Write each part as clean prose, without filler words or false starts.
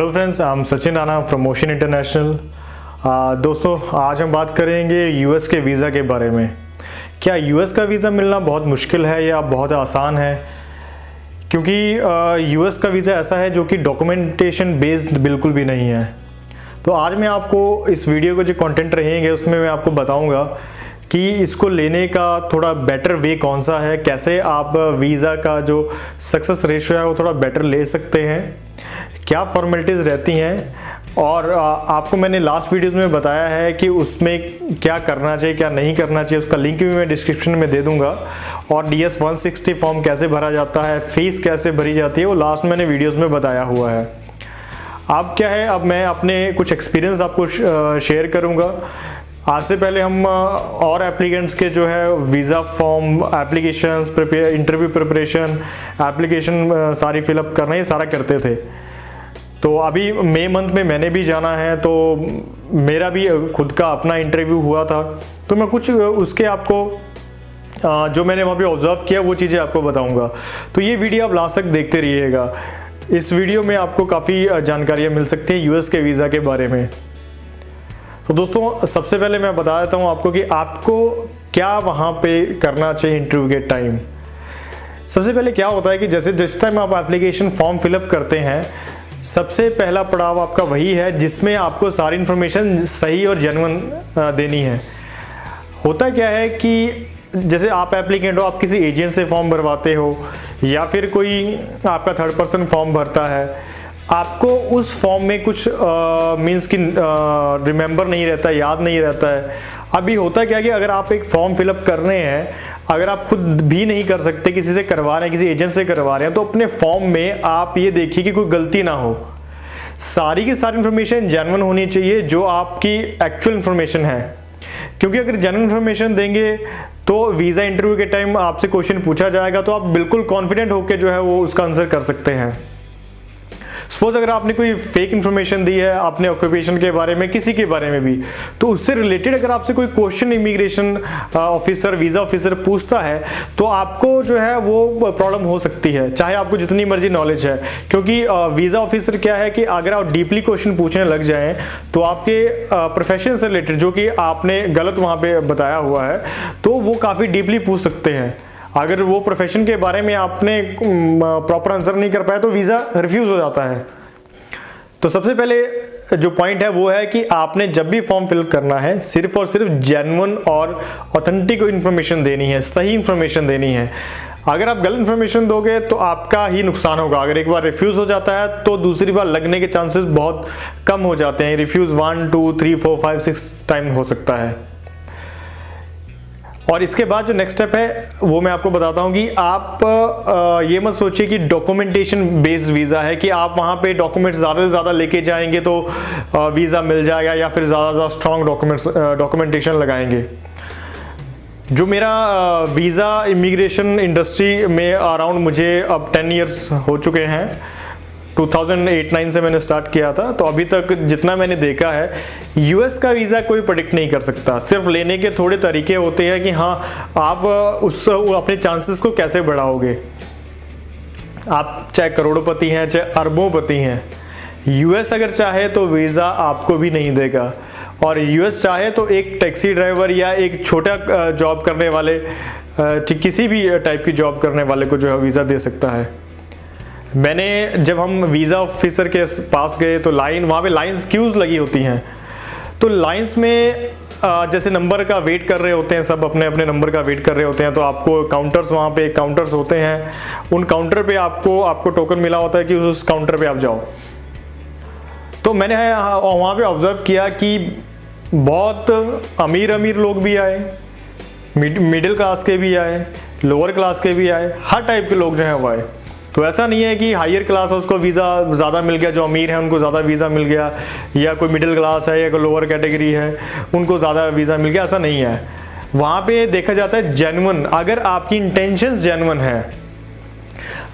Hello friends, I am Sachin Rana from ocean international. दोस्तों, आज हम बात करेंगे यूएस के वीज़ा के बारे में। क्या यूएस का वीज़ा मिलना बहुत मुश्किल है या बहुत आसान है? क्योंकि यूएस का वीज़ा ऐसा है जो कि डॉक्यूमेंटेशन बेस्ड बिल्कुल भी नहीं है। तो आज मैं आपको इस वीडियो के जो कंटेंट रहेंगे उसमें मैं आपको बताऊंगा कि इसको लेने का थोड़ा बेटर वे कौन सा है, कैसे आप वीज़ा का जो सक्सेस रेशियो है वो थोड़ा बेटर ले सकते हैं, क्या फॉर्मेलिटीज़ रहती हैं। और आपको मैंने लास्ट वीडियोस में बताया है कि उसमें क्या करना चाहिए क्या नहीं करना चाहिए, उसका लिंक भी मैं डिस्क्रिप्शन में दे दूंगा। और DS 160 फॉर्म कैसे भरा जाता है, फीस कैसे भरी जाती है, वो लास्ट मैंने वीडियोस में बताया हुआ है। अब क्या है, अब मैं अपने कुछ एक्सपीरियंस आपको शेयर करूंगा। आज से पहले हम और एप्लीकेंट्स के जो है visa form, applications, interview preparation, application सारी फिलअप करना, ये सारा करते थे। तो अभी मई मंथ में मैंने भी जाना है, तो मेरा भी खुद का अपना इंटरव्यू हुआ था। तो मैं कुछ उसके आपको जो मैंने वहाँ पे ऑब्जर्व किया वो चीज़ें आपको बताऊंगा। तो ये वीडियो आप लास्ट तक देखते रहिएगा। इस वीडियो में आपको काफ़ी जानकारियाँ मिल सकती हैं यूएस के वीज़ा के बारे में। तो दोस्तों, सबसे पहले मैं बता देता हूँ आपको कि आपको क्या वहाँ पे करना चाहिए इंटरव्यू के टाइम। सबसे पहले क्या होता है कि जैसे जिस टाइम आप एप्लीकेशन फॉर्म फिलअप करते हैं, सबसे पहला पड़ाव आपका वही है जिसमें आपको सारी इन्फॉर्मेशन सही और जेन्युइन देनी है। होता क्या है कि जैसे आप एप्लीकेंट हो, आप किसी एजेंट से फॉर्म भरवाते हो या फिर कोई आपका थर्ड पर्सन फॉर्म भरता है, आपको उस फॉर्म में कुछ मीन्स कि रिमेंबर नहीं रहता, याद नहीं रहता है। अभी होता क्या है कि अगर आप एक फॉर्म फिलअप कर रहे हैं, अगर आप खुद भी नहीं कर सकते, किसी से करवा रहे हैं, किसी एजेंट से करवा रहे हैं, तो अपने फॉर्म में आप ये देखिए कि कोई गलती ना हो। सारी की सारी इन्फॉर्मेशन जेन्युइन होनी चाहिए, जो आपकी एक्चुअल इन्फॉर्मेशन है। क्योंकि अगर जेन्युइन इन्फॉर्मेशन देंगे तो वीज़ा इंटरव्यू के टाइम आपसे क्वेश्चन पूछा जाएगा तो आप बिल्कुल कॉन्फिडेंट होकर जो है वो उसका आंसर कर सकते हैं। सपोज अगर आपने कोई फेक इन्फॉर्मेशन दी है अपने ऑक्यूपेशन के बारे में, किसी के बारे में भी, तो उससे रिलेटेड अगर आपसे कोई question immigration officer, visa officer पूछता है तो आपको जो है वो प्रॉब्लम हो सकती है, चाहे आपको जितनी मर्जी नॉलेज है। क्योंकि वीज़ा ऑफिसर क्या है कि अगर आप डीपली क्वेश्चन पूछने लग जाएं तो आपके प्रोफेशन से रिलेटेड जो कि आपने गलत वहाँ पे बताया हुआ है, तो वो काफ़ी डीपली पूछ सकते हैं। अगर वो प्रोफेशन के बारे में आपने प्रॉपर आंसर नहीं कर पाया तो वीज़ा रिफ्यूज़ हो जाता है। तो सबसे पहले जो पॉइंट है वो है कि आपने जब भी फॉर्म फिल करना है, सिर्फ और सिर्फ जेन्युइन और ऑथेंटिक इन्फॉर्मेशन देनी है, सही इन्फॉर्मेशन देनी है। अगर आप गलत इन्फॉर्मेशन दोगे तो आपका ही नुकसान होगा। अगर एक बार रिफ्यूज़ हो जाता है तो दूसरी बार लगने के चांसेस बहुत कम हो जाते हैं। रिफ्यूज़ 1 2 3 4 5 6 टाइम हो सकता है। और इसके बाद जो नेक्स्ट स्टेप है वो मैं आपको बताता हूँ कि आप ये मत सोचिए कि डॉक्यूमेंटेशन बेस्ड वीज़ा है, कि आप वहाँ पे डॉक्यूमेंट्स ज़्यादा से ज़्यादा लेके जाएंगे तो वीज़ा मिल जाएगा, या फिर ज़्यादा स्ट्रॉन्ग डॉक्यूमेंटेशन लगाएंगे। जो मेरा वीज़ा इमिग्रेशन इंडस्ट्री में अराउंड मुझे अब 10 ईयर्स हो चुके हैं। 2008-9 से मैंने स्टार्ट किया था, तो अभी तक जितना मैंने देखा है, यूएस का वीज़ा कोई प्रेडिक्ट नहीं कर सकता। सिर्फ लेने के थोड़े तरीके होते हैं कि हाँ, आप अपने चांसेस को कैसे बढ़ाओगे। आप चाहे करोड़पति हैं चाहे अरबोंपति हैं, यूएस अगर चाहे तो वीज़ा आपको भी नहीं देगा। और यूएस चाहे तो एक टैक्सी ड्राइवर या एक छोटा जॉब करने वाले, किसी भी टाइप की जॉब करने वाले को जो है वीज़ा दे सकता है। जब हम वीज़ा ऑफिसर के पास गए तो वहाँ पे लाइंस, क्यूज़ लगी होती हैं। तो लाइंस में जैसे नंबर का वेट कर रहे होते हैं, सब अपने अपने नंबर का वेट कर रहे होते हैं। तो आपको काउंटर्स, वहाँ पे काउंटर्स होते हैं, उन काउंटर पे आपको टोकन मिला होता है कि उस काउंटर पे आप जाओ। तो मैंने वहाँ पे ऑब्जर्व किया कि बहुत अमीर लोग भी आए, मिडिल क्लास के भी आए, लोअर क्लास के भी आए, हर टाइप के लोग जो हैं वो आए। तो ऐसा नहीं है कि हायर क्लास है उसको वीज़ा ज़्यादा मिल गया, जो अमीर है उनको ज़्यादा वीज़ा मिल गया, या कोई मिडिल क्लास है या कोई लोअर कैटेगरी है उनको ज़्यादा वीज़ा मिल गया, ऐसा नहीं है। वहाँ पे देखा जाता है जेन्युइन, अगर आपकी इंटेंशंस जेन्युइन है,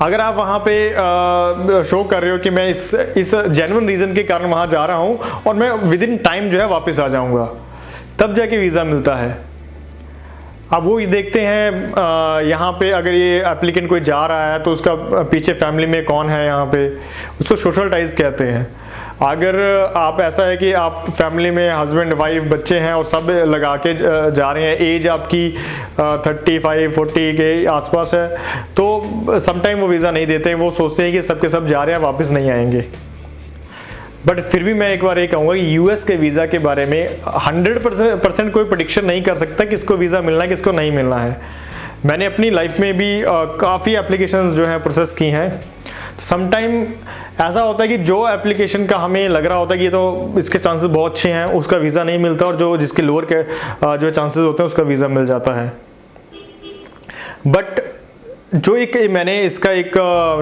अगर आप वहाँ पे शो कर रहे हो कि मैं इस जेन्युइन रीज़न के कारण वहाँ जा रहा हूँ और मैं विद इन टाइम जो है वापस आ जाऊँगा, तब जाके वीज़ा मिलता है। अब वो देखते हैं यहाँ पे अगर ये एप्लीकेंट कोई जा रहा है तो उसका पीछे फैमिली में कौन है, यहाँ पे उसको सोशल टाइज कहते हैं। अगर आप ऐसा है कि आप फैमिली में हस्बैंड वाइफ बच्चे हैं और सब लगा के जा रहे हैं, एज आपकी 35-40 के आसपास है, तो समटाइम वो वीज़ा नहीं देते, वो सोचते हैं कि सब के सब जा रहे हैं वापस नहीं आएंगे। बट फिर भी मैं एक बार ये कहूँगा कि यूएस के वीज़ा के बारे में 100% कोई प्रेडिक्शन नहीं कर सकता किसको वीज़ा मिलना है किसको नहीं मिलना है। मैंने अपनी लाइफ में भी काफ़ी एप्लीकेशंस जो है प्रोसेस की हैं। समटाइम ऐसा होता है कि जो एप्लीकेशन का हमें लग रहा होता है कि ये तो इसके चांसेस बहुत अच्छे हैं, उसका वीज़ा नहीं मिलता, और जो जिसके लोअर के जो चांसेस होते हैं उसका वीज़ा मिल जाता है। बट जो एक मैंने इसका एक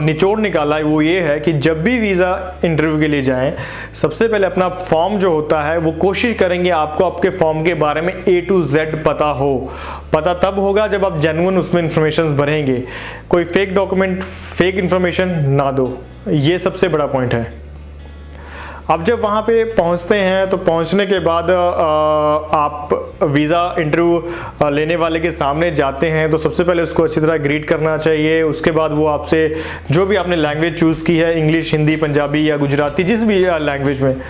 निचोड़ निकाला है वो ये है कि जब भी वीज़ा इंटरव्यू के लिए जाएं, सबसे पहले अपना फॉर्म जो होता है वो कोशिश करेंगे आपको आपके फॉर्म के बारे में A to Z पता हो। पता तब होगा जब आप जेन्युइन उसमें इंफॉर्मेशन भरेंगे, कोई फेक डॉक्यूमेंट फेक इंफॉर्मेशन ना दो, ये सबसे बड़ा पॉइंट है। अब जब वहाँ पे पहुँचते हैं तो पहुँचने के बाद आप वीज़ा इंटरव्यू लेने वाले के सामने जाते हैं तो सबसे पहले उसको अच्छी तरह ग्रीट करना चाहिए। उसके बाद वो आपसे जो भी आपने लैंग्वेज चूज़ की है, इंग्लिश, हिंदी, पंजाबी या गुजराती, जिस भी लैंग्वेज में,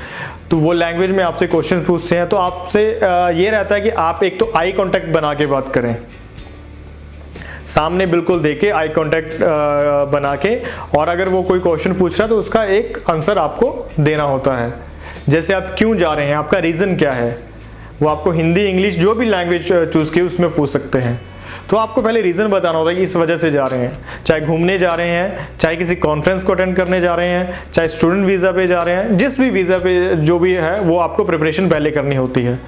तो वो लैंग्वेज में आपसे क्वेश्चन पूछते हैं। तो आपसे ये रहता है कि आप एक तो आई कॉन्टैक्ट बना के बात करें, सामने बिल्कुल देखे, आई कांटेक्ट बना के, और अगर वो कोई क्वेश्चन पूछ रहा है तो उसका एक आंसर आपको देना होता है। जैसे आप क्यों जा रहे हैं, आपका रीज़न क्या है, वो आपको हिंदी, इंग्लिश, जो भी लैंग्वेज चूज़ की उसमें पूछ सकते हैं। तो आपको पहले रीज़न बताना होता है कि इस वजह से जा रहे हैं, चाहे घूमने जा रहे हैं, चाहे किसी कॉन्फ्रेंस को अटेंड करने जा रहे हैं, चाहे स्टूडेंट वीज़ा पे जा रहे हैं, जिस भी वीज़ा पे जो भी है वो आपको प्रिपरेशन पहले करनी होती है।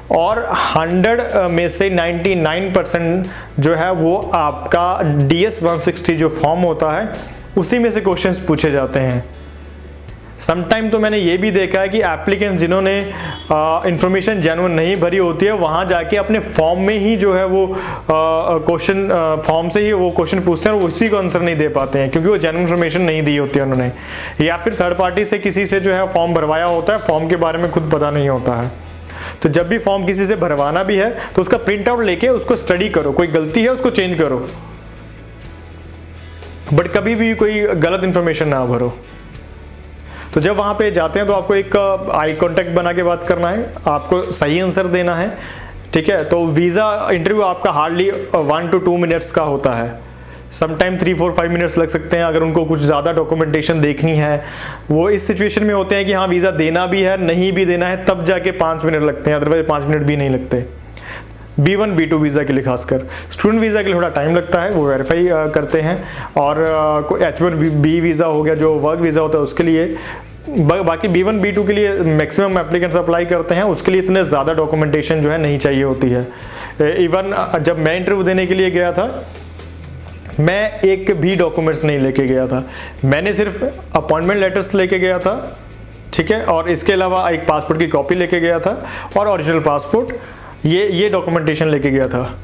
और 100 में से 99% जो है वो आपका DS 160 जो फॉर्म होता है उसी में से क्वेश्चंस पूछे जाते हैं। समटाइम तो मैंने ये भी देखा है कि एप्लीकेंट जिन्होंने इंफॉर्मेशन जेन्युइन नहीं भरी होती है, वहाँ जाके अपने फॉर्म में ही जो है वो क्वेश्चन फॉर्म से ही वो क्वेश्चन पूछते हैं और उसी को आंसर नहीं दे पाते हैं, क्योंकि वो जेन्युइन इंफॉर्मेशन नहीं दी होती है उन्होंने, या फिर थर्ड पार्टी से किसी से जो है फॉर्म भरवाया होता है, फॉर्म के बारे में खुद पता नहीं होता है। तो जब भी फॉर्म किसी से भरवाना भी है तो उसका प्रिंट आउट लेके उसको स्टडी करो, कोई गलती है उसको चेंज करो, बट कभी भी कोई गलत इंफॉर्मेशन ना भरो। तो जब वहां पे जाते हैं तो आपको एक आई कांटेक्ट बना के बात करना है, आपको सही आंसर देना है, ठीक है। तो वीज़ा इंटरव्यू आपका हार्डली 1 to 2 मिनट्स का होता है, समटाइम 3-4-5 मिनट्स लग सकते हैं अगर उनको कुछ ज़्यादा डॉक्यूमेंटेशन देखनी है। वो इस सिचुएशन में होते हैं कि हाँ वीज़ा देना भी है, नहीं भी देना है, तब जाके 5 मिनट लगते हैं, अदरवाइज 5 मिनट भी नहीं लगते। B1 B2 वीज़ा के लिए खासकर, स्टूडेंट वीज़ा के लिए थोड़ा टाइम लगता है, वो वेरीफाई करते हैं। और कोई H1B वीज़ा हो गया जो वर्क वीज़ा होता है उसके लिए, बाकी B1 B2 के लिए मैक्सिमम एप्लीकेंट्स अप्लाई करते हैं, उसके लिए इतने ज़्यादा डॉक्यूमेंटेशन जो है नहीं चाहिए होती है। इवन जब मैं इंटरव्यू देने के लिए गया था, मैं एक भी डॉक्यूमेंट्स नहीं लेके गया था, मैंने सिर्फ अपॉइंटमेंट लेटर्स लेके गया था, ठीक है, और इसके अलावा एक पासपोर्ट की कॉपी लेके गया था और ओरिजिनल पासपोर्ट, ये डॉक्यूमेंटेशन लेके गया था।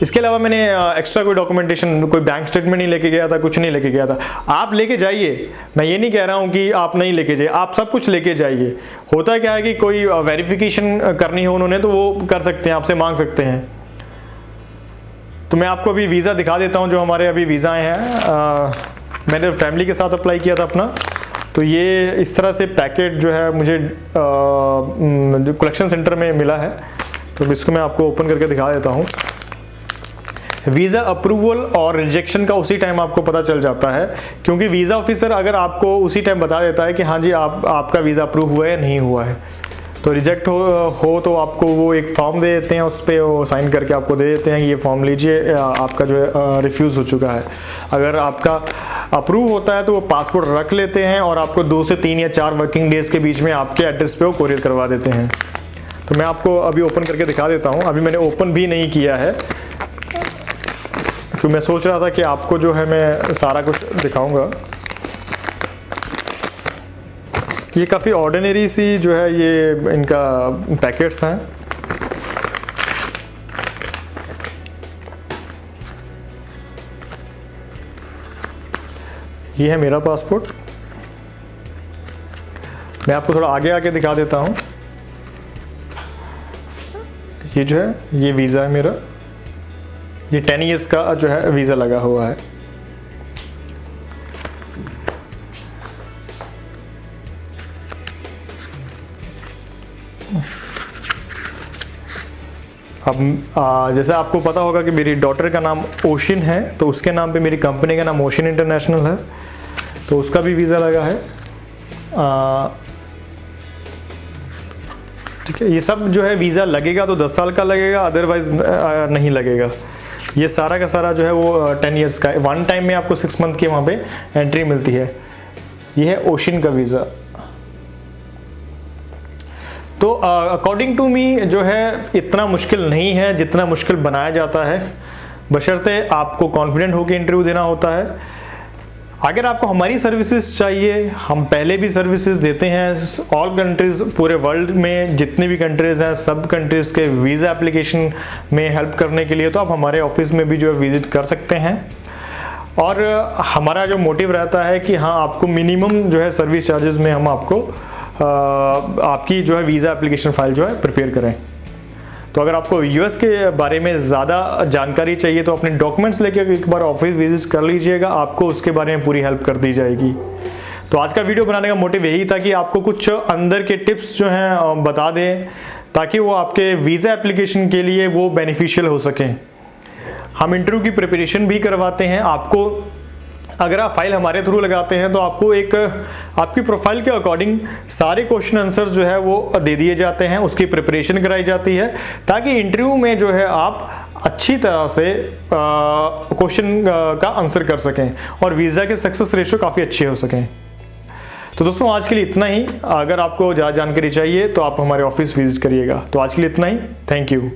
इसके अलावा मैंने एक्स्ट्रा कोई डॉक्यूमेंटेशन, कोई बैंक स्टेटमेंट नहीं लेके गया था, कुछ नहीं लेके गया था। आप लेके जाइए, मैं ये नहीं कह रहा हूँ कि आप नहीं लेके जाइए, आप सब कुछ लेके जाइए। होता क्या है कि कोई वेरिफिकेशन करनी हो उन्होंने तो वो कर सकते हैं, आपसे मांग सकते हैं। तो मैं आपको अभी वीज़ा दिखा देता हूँ जो हमारे अभी वीज़ा आए हैं। मैंने फैमिली के साथ अप्लाई किया था अपना, तो ये इस तरह से पैकेट जो है मुझे कलेक्शन सेंटर में मिला है, तो इसको मैं आपको ओपन करके दिखा देता हूँ। वीज़ा अप्रूवल और रिजेक्शन का उसी टाइम आपको पता चल जाता है, क्योंकि वीज़ा ऑफिसर अगर आपको उसी टाइम बता देता है कि हाँ जी आपका वीज़ा अप्रूव हुआ है या नहीं हुआ है। तो रिजेक्ट हो तो आपको वो एक फॉर्म दे देते हैं, उस पर वो साइन करके आपको दे देते हैं कि ये फॉर्म लीजिए, आपका जो है रिफ्यूज़ हो चुका है। अगर आपका अप्रूव होता है तो वो पासपोर्ट रख लेते हैं और आपको 2 से 3 या 4 वर्किंग डेज़ के बीच में आपके एड्रेस पे वो कोरियर करवा देते हैं। तो मैं आपको अभी ओपन करके दिखा देता हूँ। अभी मैंने ओपन भी नहीं किया है क्योंकि मैं सोच रहा था कि आपको जो है मैं सारा कुछ दिखाऊँगा। ये काफ़ी ऑर्डिनरी सी जो है ये इनका पैकेट्स हैं। ये है मेरा पासपोर्ट, मैं आपको थोड़ा आगे आके दिखा देता हूँ। ये जो है ये वीज़ा है मेरा, ये 10 इयर्स का जो है वीज़ा लगा हुआ है। अब जैसे आपको पता होगा कि मेरी डॉटर का नाम ओशिन है, तो उसके नाम पे मेरी कंपनी का नाम ओशिन इंटरनेशनल है, तो उसका भी वीज़ा लगा है। ठीक है, ये सब जो है वीज़ा लगेगा तो 10 साल का लगेगा, अदरवाइज नहीं लगेगा। ये सारा का सारा जो है वो 10 ईयर्स का है। वन टाइम में आपको 6 मंथ की वहाँ पे एंट्री मिलती है। ये है ओशिन का वीज़ा। तो अकॉर्डिंग टू मी जो है इतना मुश्किल नहीं है जितना मुश्किल बनाया जाता है, बशर्ते आपको कॉन्फिडेंट होकर इंटरव्यू देना होता है। अगर आपको हमारी सर्विसेज चाहिए, हम पहले भी सर्विसेज देते हैं ऑल कंट्रीज़, पूरे वर्ल्ड में जितने भी कंट्रीज़ हैं सब कंट्रीज़ के वीज़ा एप्लीकेशन में हेल्प करने के लिए, तो आप हमारे ऑफिस में भी जो है विज़िट कर सकते हैं। और हमारा जो मोटिव रहता है कि हाँ, आपको मिनिमम जो है सर्विस चार्जेस में हम आपको आपकी जो है वीज़ा एप्लीकेशन फ़ाइल जो है प्रिपेयर करें। तो अगर आपको यूएस के बारे में ज़्यादा जानकारी चाहिए तो अपने डॉक्यूमेंट्स लेके एक बार ऑफिस विजिट कर लीजिएगा, आपको उसके बारे में पूरी हेल्प कर दी जाएगी। तो आज का वीडियो बनाने का मोटिव यही था कि आपको कुछ अंदर के टिप्स जो हैं बता दें, ताकि वो आपके वीज़ा एप्लीकेशन के लिए वो बेनिफिशियल हो सकें। हम इंटरव्यू की प्रिपरेशन भी करवाते हैं आपको। अगर आप फाइल हमारे थ्रू लगाते हैं तो आपको एक आपकी प्रोफाइल के अकॉर्डिंग सारे क्वेश्चन आंसर जो है वो दे दिए जाते हैं, उसकी प्रिपरेशन कराई जाती है, ताकि इंटरव्यू में जो है आप अच्छी तरह से क्वेश्चन का आंसर कर सकें और वीज़ा के सक्सेस रेशियो काफ़ी अच्छे हो सकें। तो दोस्तों आज के लिए इतना ही। अगर आपको ज़्यादा जानकारी चाहिए तो आप हमारे ऑफिस विजिट करिएगा। तो आज के लिए इतना ही। Thank you.